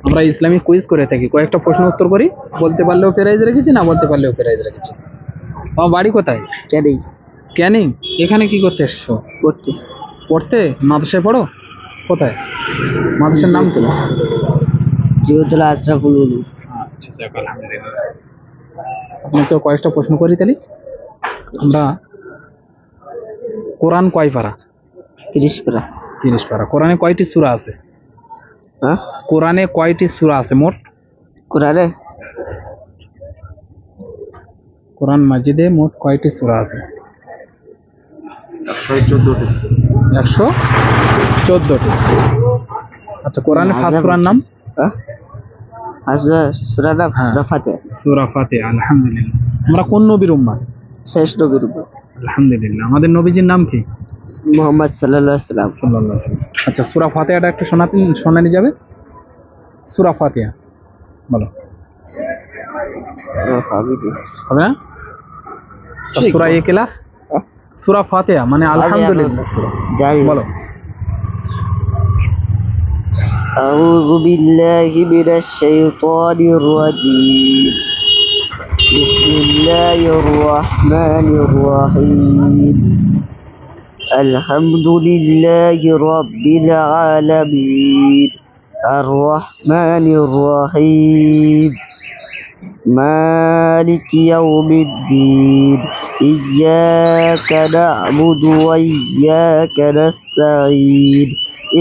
আমরা Islamic quiz করে থাকি, কয়েকটা প্রশ্ন উত্তর করি, বলতে পারলেও প্রাইজ রেখেছি, না বলতে পারলেও প্রাইজ রেখেছি। আমার বাড়ি কোথায়? ক্যানিং। ক্যানিং। এখানে কি করতে এসছো? পড়তে। পড়তে? মাদ্রাসায় পড়ো? কোথায়? মাদ্রাসার নাম কি? জিওদুল আশরাফুল উলুম। আচ্ছা যাক, আলহামদুলিল্লাহ। আপনাকে কয়েকটা প্রশ্ন করি তাহলে। আমরা কোরআন কয় পারা? 30 পারা। 30 পারা। কোরআনে কয়টি সূরা আছে? হ্যাঁ, কোরআনে কয়টি সূরা আছে মোট? কোরআনে কোরআন মাজিদে মোট কয়টি সূরা আছে? 114টি। 114টি। আচ্ছা, কোরআনে ফার্স্ট সূরার নাম? হ্যাঁ, সূরা নাম সূরা ফাতিহা। সূরা ফাতিহা। আলহামদুলিল্লাহ। আমরা কোন নবীর উম্মত? শেষ নবীর উম্মত। আলহামদুলিল্লাহ। আমাদের নবীজির নাম কি? মুহাম্মদ সাল্লাল্লাহু আলাইহি সাল্লাল্লাহু আলাইহি ওয়াসাল্লাম। আচ্ছা, সূরা ফাতিহাটা একটু শোনানি যাবে? সূরা ফাতিহা বলো। হবে না? সূরা ইখলাস, সূরা ফাতিহা মানে আলহামদুলিল্লাহ সূরা। বলো। أعوذ بالله من الشيطان الرجيم. بسم الله الرحمن الرحيم. الحمد لله رب العالمين الرحمن الرحيم مالك يوم الدين إياك نعبد وإياك نستعين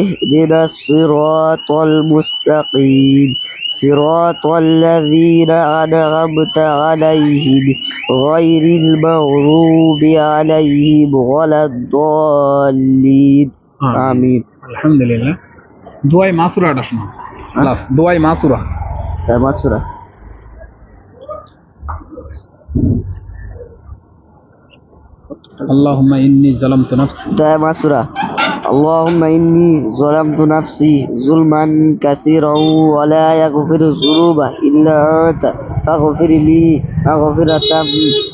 اهدنا الصراط المستقيم صراط الذين أنعمت عليهم غير المغضوب عليهم ولا الضالين آمين. আলহামদুলিল্লাহ। দোয়ায়ে মাসুরাটা শোনো। প্লাস দোয়ায়ে মাসুরা। মাসুরা। اللهم إني ظلمت نفسي. دعاء مسورة. اللهم إني ظلمت نفسي ظلما كثيرا ولا يغفر الذنوب إلا أنت فاغفر لي مغفرة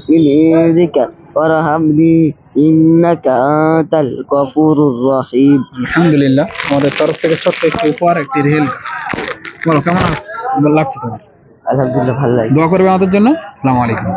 من عندك وارحمني إنك أنت الغفور الرحيم. الحمد لله. আমাদের তরফ থেকে ছোট্ট একটি উপহার, একটি রিহেল। বলো কেমন লাগছে তোমার? আলহামদুলিল্লাহ, ভালো লাগে। দোয়া করবে আমাদের জন্য। আসসালামু আলাইকুম।